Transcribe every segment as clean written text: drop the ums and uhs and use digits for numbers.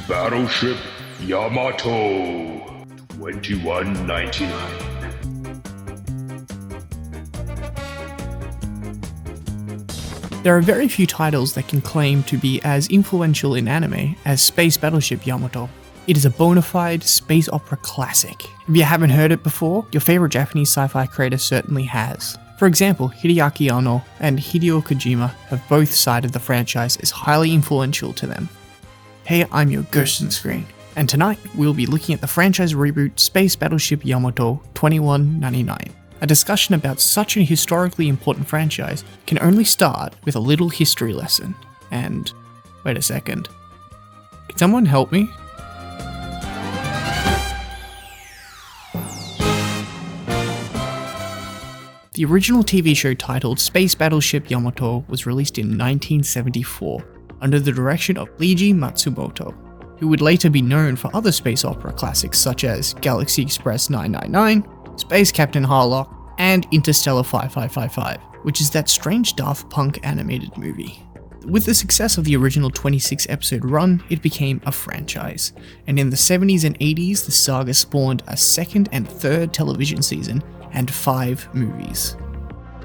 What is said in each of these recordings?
Battleship Yamato, $21.99. There are very few titles that can claim to be as influential in anime as Space Battleship Yamato. It is a bona fide space opera classic. If you haven't heard it before, your favorite Japanese sci-fi creator certainly has. For example, Hideaki Anno and Hideo Kojima have both cited the franchise as highly influential to them. Hey, I'm your ghost on screen, and tonight we'll be looking at the franchise reboot Space Battleship Yamato $21.99. A discussion about such a historically important franchise can only start with a little history lesson. And wait a second. Can someone help me? The original TV show titled Space Battleship Yamato was released in 1974 under the direction of Leiji Matsumoto, who would later be known for other space opera classics such as Galaxy Express 999, Space Captain Harlock, and Interstellar 5555, which is that strange Daft Punk animated movie. With the success of the original 26-episode run, it became a franchise, and in the 70s and 80s the saga spawned a second and third television season and 5 movies.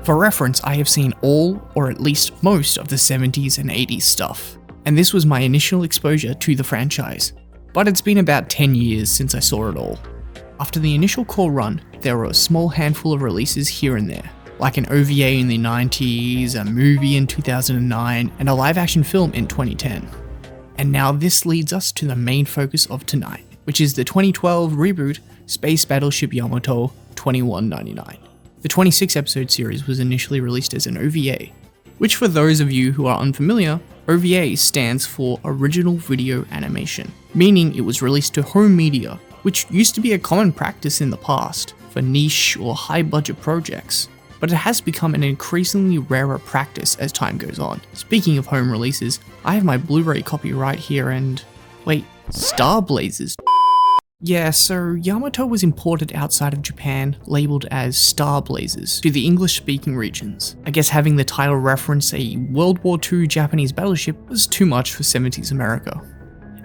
For reference, I have seen all, or at least most, of the 70s and 80s stuff, and this was my initial exposure to the franchise, but it's been about 10 years since I saw it all. After the initial core run, there were a small handful of releases here and there, like an OVA in the 90s, a movie in 2009, and a live-action film in 2010. And now this leads us to the main focus of tonight, which is the 2012 reboot Space Battleship Yamato $21.99. The 26-episode series was initially released as an OVA, which for those of you who are unfamiliar, OVA stands for Original Video Animation, meaning it was released to home media, which used to be a common practice in the past for niche or high-budget projects, but it has become an increasingly rarer practice as time goes on. Speaking of home releases, I have my Blu-ray copy right here and... wait, Star Blazers? Yeah, so Yamato was imported outside of Japan, labelled as Star Blazers, to the English-speaking regions. I guess having the title reference a World War II Japanese battleship was too much for 70s America.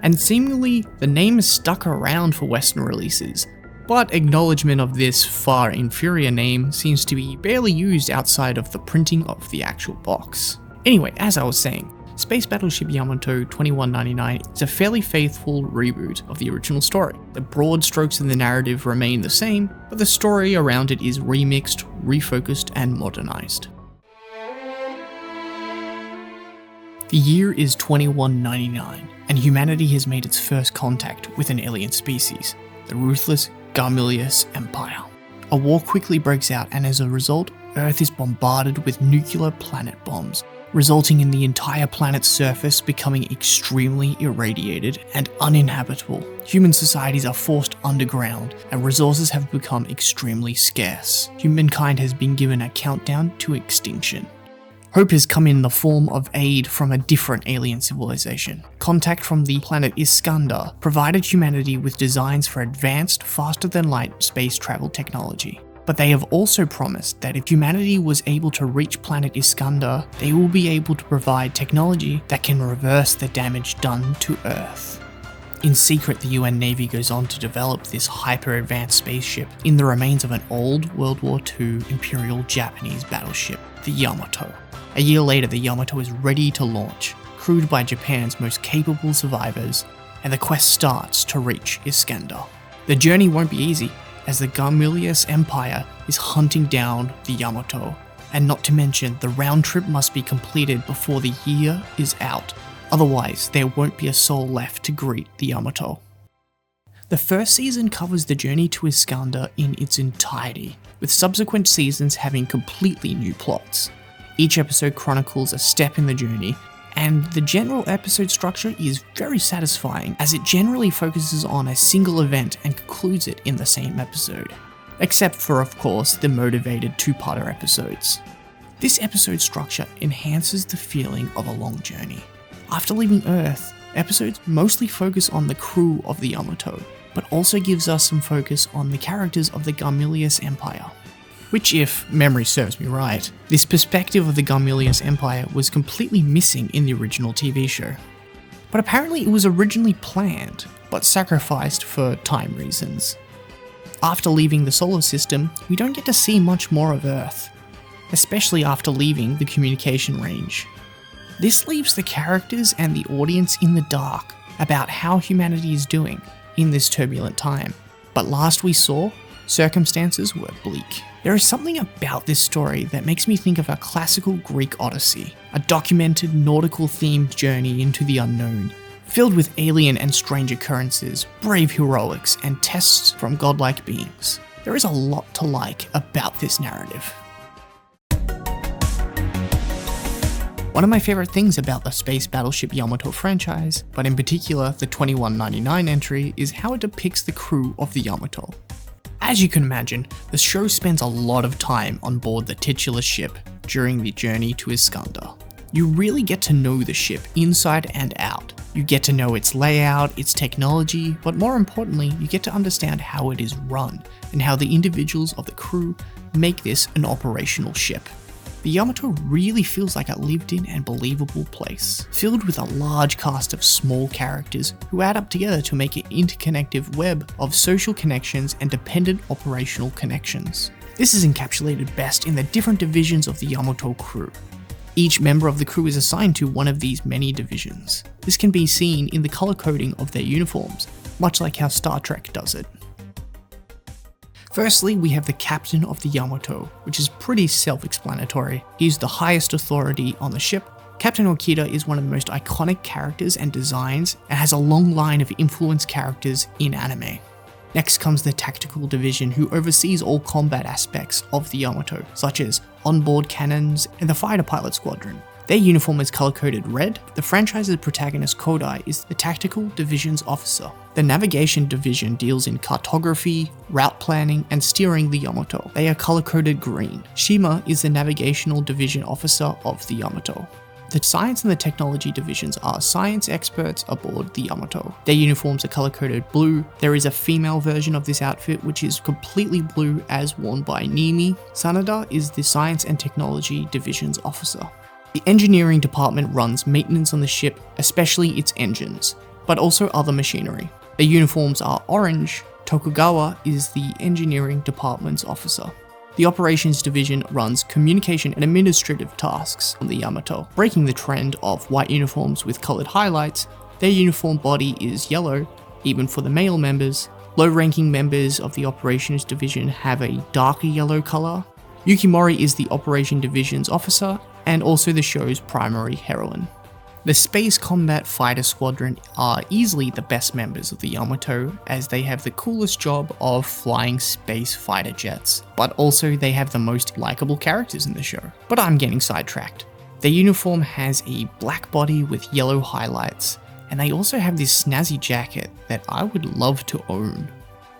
And seemingly, the name is stuck around for Western releases, but acknowledgement of this far inferior name seems to be barely used outside of the printing of the actual box. Anyway, as I was saying, Space Battleship Yamato $21.99 is a fairly faithful reboot of the original story. The broad strokes of the narrative remain the same, but the story around it is remixed, refocused, and modernized. The year is 2199, and humanity has made its first contact with an alien species, the ruthless Garmilius Empire. A war quickly breaks out, and as a result, Earth is bombarded with nuclear planet bombs, resulting in the entire planet's surface becoming extremely irradiated and uninhabitable. Human societies are forced underground, and resources have become extremely scarce. Humankind has been given a countdown to extinction. Hope has come in the form of aid from a different alien civilization. Contact from the planet Iskander provided humanity with designs for advanced, faster-than-light space travel technology. But they have also promised that if humanity was able to reach planet Iskander, they will be able to provide technology that can reverse the damage done to Earth. In secret, the UN Navy goes on to develop this hyper-advanced spaceship in the remains of an old World War II Imperial Japanese battleship, the Yamato. A year later, the Yamato is ready to launch, crewed by Japan's most capable survivors, and the quest starts to reach Iskander. The journey won't be easy, as the Garmilius Empire is hunting down the Yamato, and not to mention the round trip must be completed before the year is out, otherwise there won't be a soul left to greet the Yamato. The first season covers the journey to Iskander in its entirety, with subsequent seasons having completely new plots. Each episode chronicles a step in the journey, and the general episode structure is very satisfying as it generally focuses on a single event and concludes it in the same episode. Except for, of course, the motivated two-parter episodes. This episode structure enhances the feeling of a long journey. After leaving Earth, episodes mostly focus on the crew of the Yamato, but also gives us some focus on the characters of the Garmilius Empire. Which, if memory serves me right, this perspective of the Garmilius Empire was completely missing in the original TV show. but apparently it was originally planned, but sacrificed for time reasons. After leaving the solar system, we don't get to see much more of Earth, especially after leaving the communication range. This leaves the characters and the audience in the dark about how humanity is doing in this turbulent time. But last we saw, circumstances were bleak. There is something about this story that makes me think of a classical Greek Odyssey, a documented nautical-themed journey into the unknown, filled with alien and strange occurrences, brave heroics, and tests from godlike beings. There is a lot to like about this narrative. One of my favorite things about the Space Battleship Yamato franchise, but in particular the 2199 entry, is how it depicts the crew of the Yamato. As you can imagine, the show spends a lot of time on board the titular ship during the journey to Iskander. You really get to know the ship inside and out. You get to know its layout, its technology, but more importantly, you get to understand how it is run and how the individuals of the crew make this an operational ship. The Yamato really feels like a lived-in and believable place, filled with a large cast of small characters who add up together to make an interconnective web of social connections and dependent operational connections. This is encapsulated best in the different divisions of the Yamato crew. Each member of the crew is assigned to one of these many divisions. This can be seen in the color coding of their uniforms, much like how Star Trek does it. Firstly, we have the captain of the Yamato, which is pretty self-explanatory. He's the highest authority on the ship. Captain Okita is one of the most iconic characters and designs, and has a long line of influence characters in anime. Next comes the tactical division, who oversees all combat aspects of the Yamato, such as onboard cannons and the fighter pilot squadron. Their uniform is color-coded red. The franchise's protagonist Kodai is the Tactical Division's officer. The Navigation Division deals in cartography, route planning, and steering the Yamato. They are color-coded green. Shima is the Navigational Division officer of the Yamato. The Science and the Technology Divisions are science experts aboard the Yamato. Their uniforms are color-coded blue. There is a female version of this outfit which is completely blue as worn by Nimi. Sanada is the Science and Technology Division's officer. The engineering department runs maintenance on the ship, especially its engines, but also other machinery. Their uniforms are orange. Tokugawa is the engineering department's officer. The operations division runs communication and administrative tasks on the Yamato. Breaking the trend of white uniforms with colored highlights, their uniform body is yellow, even for the male members. Low-ranking members of the operations division have a darker yellow color. Yukimori is the operation division's officer, and also the show's primary heroine. The Space Combat Fighter Squadron are easily the best members of the Yamato, as they have the coolest job of flying space fighter jets, but also they have the most likable characters in the show. But I'm getting sidetracked. Their uniform has a black body with yellow highlights, and they also have this snazzy jacket that I would love to own.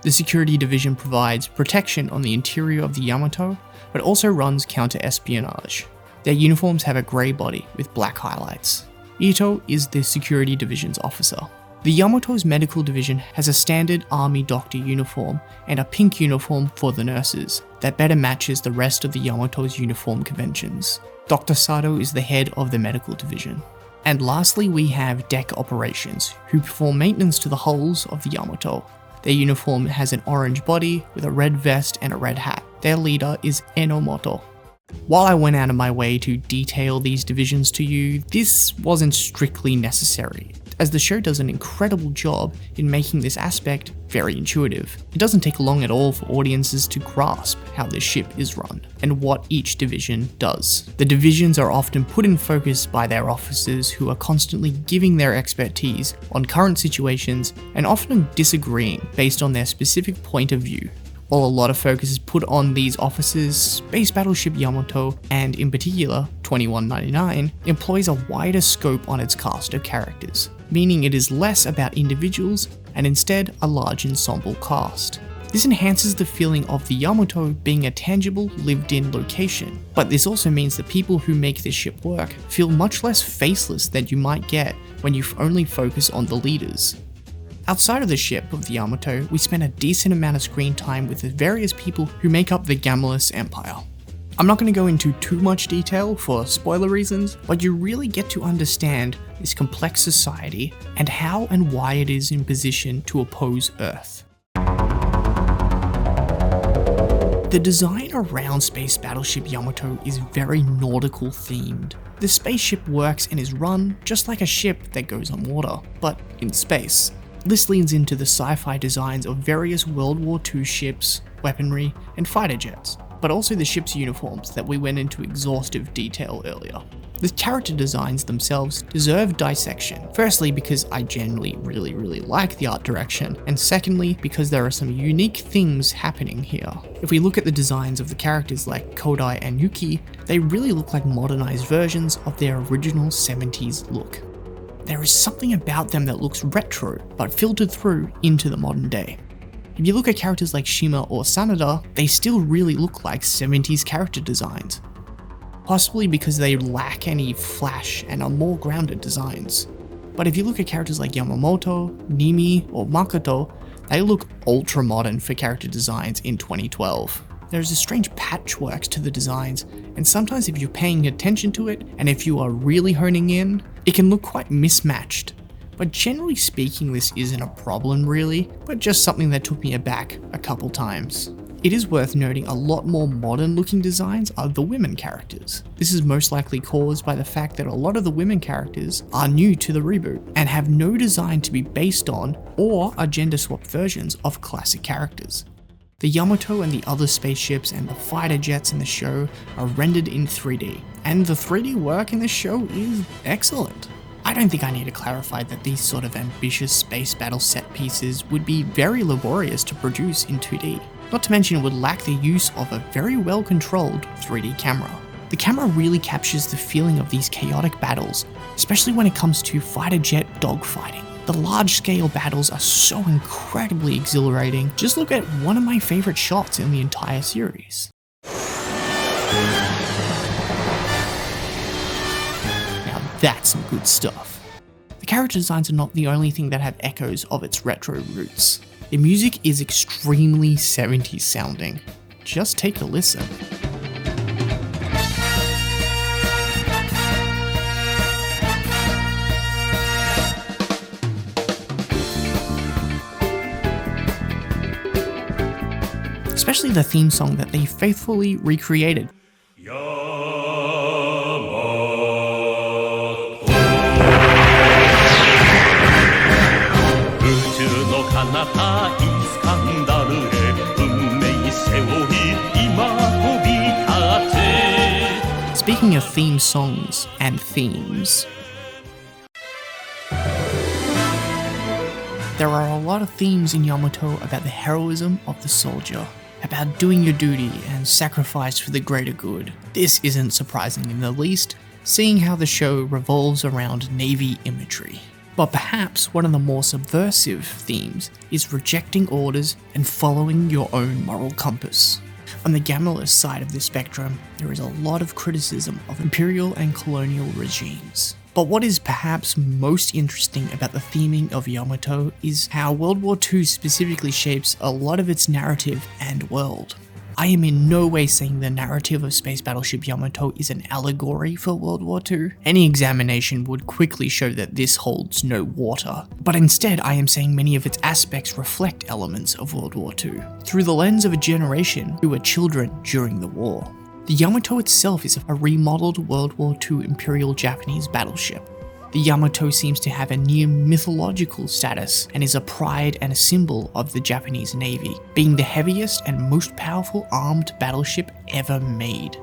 The Security Division provides protection on the interior of the Yamato, but also runs counter-espionage. Their uniforms have a grey body with black highlights. Ito is the Security Division's officer. The Yamato's medical division has a standard army doctor uniform and a pink uniform for the nurses that better matches the rest of the Yamato's uniform conventions. Dr. Sato is the head of the medical division. And lastly, we have deck operations, who perform maintenance to the hulls of the Yamato. Their uniform has an orange body with a red vest and a red hat. Their leader is Enomoto. While I went out of my way to detail these divisions to you, this wasn't strictly necessary, as the show does an incredible job in making this aspect very intuitive. It doesn't take long at all for audiences to grasp how this ship is run and what each division does. The divisions are often put in focus by their officers, who are constantly giving their expertise on current situations and often disagreeing based on their specific point of view. While a lot of focus is put on these officers, Space Battleship Yamato, and in particular 2199, employs a wider scope on its cast of characters, meaning it is less about individuals and instead a large ensemble cast. This enhances the feeling of the Yamato being a tangible, lived-in location, but this also means that people who make this ship work feel much less faceless than you might get when you only focus on the leaders. Outside of the ship of the Yamato, we spend a decent amount of screen time with the various people who make up the Gamulus Empire. I'm not going to go into too much detail for spoiler reasons, but you really get to understand this complex society and how and why it is in position to oppose Earth. The design around Space Battleship Yamato is very nautical themed. The spaceship works and is run just like a ship that goes on water, but in space. This leans into the sci-fi designs of various World War II ships, weaponry, and fighter jets, but also the ship's uniforms that we went into exhaustive detail earlier. The character designs themselves deserve dissection, firstly because I generally really like the art direction, and secondly because there are some unique things happening here. If we look at the designs of the characters like Kodai and Yuki, they really look like modernized versions of their original 70s look. There is something about them that looks retro, but filtered through into the modern day. If you look at characters like Shima or Sanada, they still really look like 70s character designs. Possibly because they lack any flash and are more grounded designs. But if you look at characters like Yamamoto, Nimi, or Makoto, they look ultra modern for character designs in 2012. There's a strange patchwork to the designs, and sometimes if you're paying attention to it, and if you are really honing in, it can look quite mismatched. But generally speaking, this isn't a problem really, but just something that took me aback a couple times. It is worth noting a lot more modern looking designs are the women characters. This is most likely caused by the fact that a lot of the women characters are new to the reboot and have no design to be based on or are gender swapped versions of classic characters. The Yamato and the other spaceships and the fighter jets in the show are rendered in 3D, and the 3D work in the show is excellent. I don't think I need to clarify that these sort of ambitious space battle set pieces would be very laborious to produce in 2D. Not to mention it would lack the use of a very well controlled 3D camera. The camera really captures the feeling of these chaotic battles, especially when it comes to fighter jet dogfighting. The large scale battles are so incredibly exhilarating. Just look at one of my favorite shots in the entire series. Now that's some good stuff. The character designs are not the only thing that have echoes of its retro roots. The music is extremely 70s sounding. Just take a listen. Especially the theme song that they faithfully recreated. Speaking of theme songs and themes, there are a lot of themes in Yamato about the heroism of the soldier, about doing your duty and sacrifice for the greater good. This isn't surprising in the least, seeing how the show revolves around Navy imagery. But perhaps one of the more subversive themes is rejecting orders and following your own moral compass. On the Gamalist side of the spectrum, there is a lot of criticism of imperial and colonial regimes. But what is perhaps most interesting about the theming of Yamato is how World War II specifically shapes a lot of its narrative and world. I am in no way saying the narrative of Space Battleship Yamato is an allegory for World War II. Any examination would quickly show that this holds no water. But instead, I am saying many of its aspects reflect elements of World War II, through the lens of a generation who were children during the war. The Yamato itself is a remodeled World War II Imperial Japanese battleship. The Yamato seems to have a near mythological status and is a pride and a symbol of the Japanese Navy, being the heaviest and most powerful armed battleship ever made.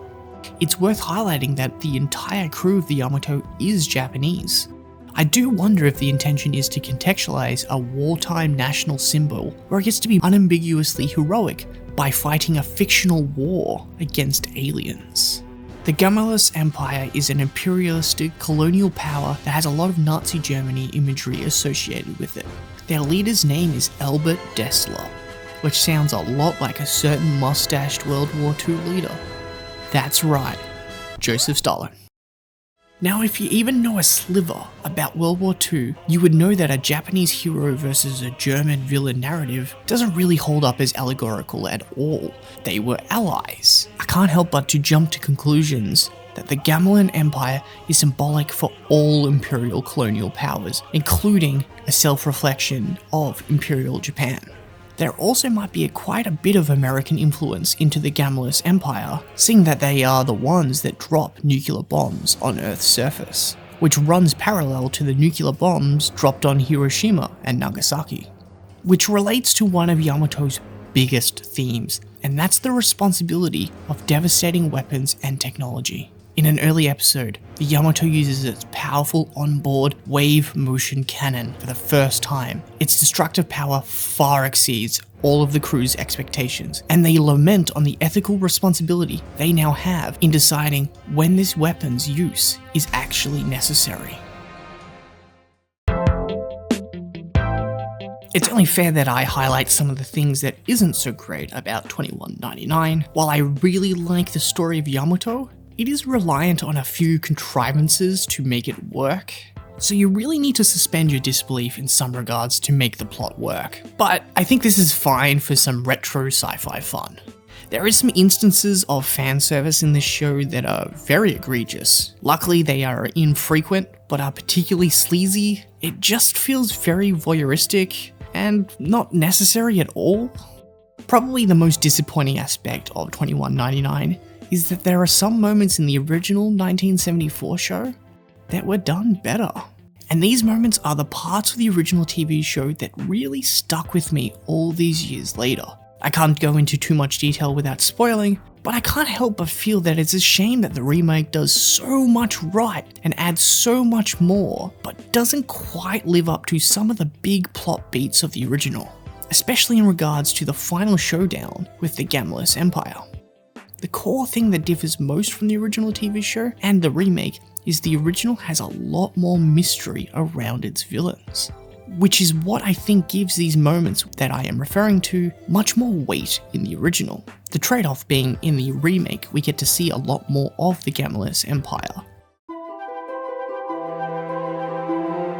It's worth highlighting that the entire crew of the Yamato is Japanese. I do wonder if the intention is to contextualize a wartime national symbol where it gets to be unambiguously heroic by fighting a fictional war against aliens. The Gamalist Empire is an imperialistic colonial power that has a lot of Nazi Germany imagery associated with it. Their leader's name is Albert Dessler, which sounds a lot like a certain mustached World War II leader. That's right, Joseph Stalin. Now, if you even know a sliver about World War II, you would know that a Japanese hero versus a German villain narrative doesn't really hold up as allegorical at all. They were allies. I can't help but to jump to conclusions that the Gamelan Empire is symbolic for all imperial colonial powers, including a self-reflection of Imperial Japan. There also might be quite a bit of American influence into the Gamelan Empire, seeing that they are the ones that drop nuclear bombs on Earth's surface, which runs parallel to the nuclear bombs dropped on Hiroshima and Nagasaki, which relates to one of Yamato's biggest themes, and that's the responsibility of devastating weapons and technology. In an early episode, the Yamato uses its powerful onboard wave motion cannon for the first time. Its destructive power far exceeds all of the crew's expectations, and they lament on the ethical responsibility they now have in deciding when this weapon's use is actually necessary. It's only fair that I highlight some of the things that isn't so great about 2199. While I really like the story of Yamato, it is reliant on a few contrivances to make it work, so you really need to suspend your disbelief in some regards to make the plot work. But I think this is fine for some retro sci-fi fun. There is some instances of fan service in this show that are very egregious. Luckily they are infrequent, but are particularly sleazy. It just feels very voyeuristic and not necessary at all. Probably the most disappointing aspect of 2199 is that there are some moments in the original 1974 show that were done better. And these moments are the parts of the original TV show that really stuck with me all these years later. I can't go into too much detail without spoiling, but I can't help but feel that it's a shame that the remake does so much right and adds so much more, but doesn't quite live up to some of the big plot beats of the original, especially in regards to the final showdown with the Gamelan Empire. The core thing that differs most from the original TV show and the remake is the original has a lot more mystery around its villains, which is what I think gives these moments that I am referring to much more weight in the original. The trade-off being in the remake we get to see a lot more of the Gamelan Empire.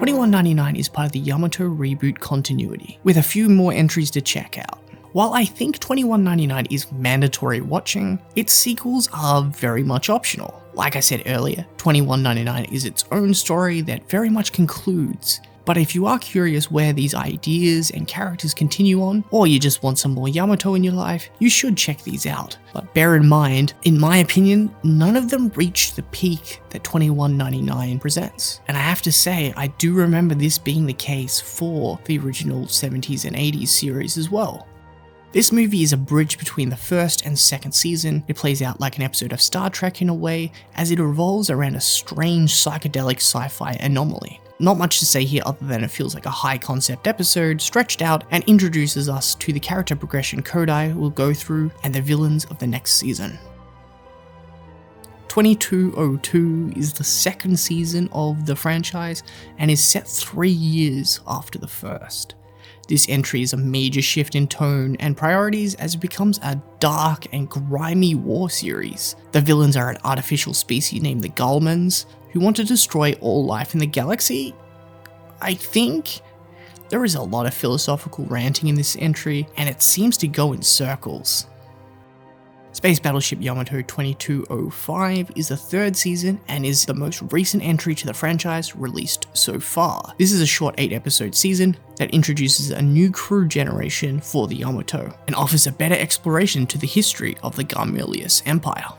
2199 is part of the Yamato reboot continuity, with a few more entries to check out. While I think 2199 is mandatory watching, its sequels are very much optional. Like I said earlier, 2199 is its own story that very much concludes, but if you are curious where these ideas and characters continue on, or you just want some more Yamato in your life, you should check these out. But bear in mind, in my opinion, none of them reach the peak that 2199 presents. And I have to say, I do remember this being the case for the original 70s and 80s series as well. This movie is a bridge between the first and second season. It plays out like an episode of Star Trek in a way, as it revolves around a strange psychedelic sci-fi anomaly. Not much to say here other than it feels like a high concept episode, stretched out, and introduces us to the character progression Kodai will go through and the villains of the next season. 2202 is the second season of the franchise and is set 3 years after the first. This entry is a major shift in tone and priorities as it becomes a dark and grimy war series. The villains are an artificial species named the Gullmans, who want to destroy all life in the galaxy. I think there is a lot of philosophical ranting in this entry, and it seems to go in circles. Space Battleship Yamato 2205 is the third season and is the most recent entry to the franchise released so far. This is a short 8-episode season that introduces a new crew generation for the Yamato and offers a better exploration to the history of the Gamelan Empire.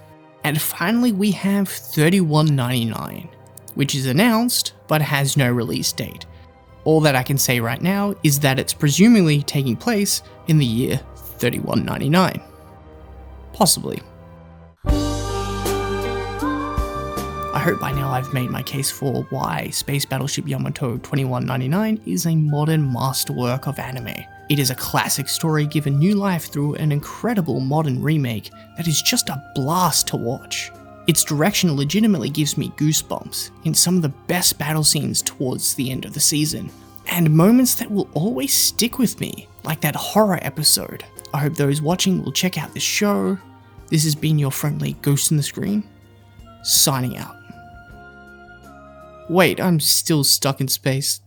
And finally we have 3199, which is announced but has no release date. All that I can say right now is that it's presumably taking place in the year 3199. Possibly. I hope by now I've made my case for why Space Battleship Yamato 2199 is a modern masterwork of anime. It is a classic story given new life through an incredible modern remake that is just a blast to watch. Its direction legitimately gives me goosebumps in some of the best battle scenes towards the end of the season, and moments that will always stick with me, like that horror episode. I hope those watching will check out this show. This has been your friendly Ghost in the Screen, signing out. Wait, I'm still stuck in space.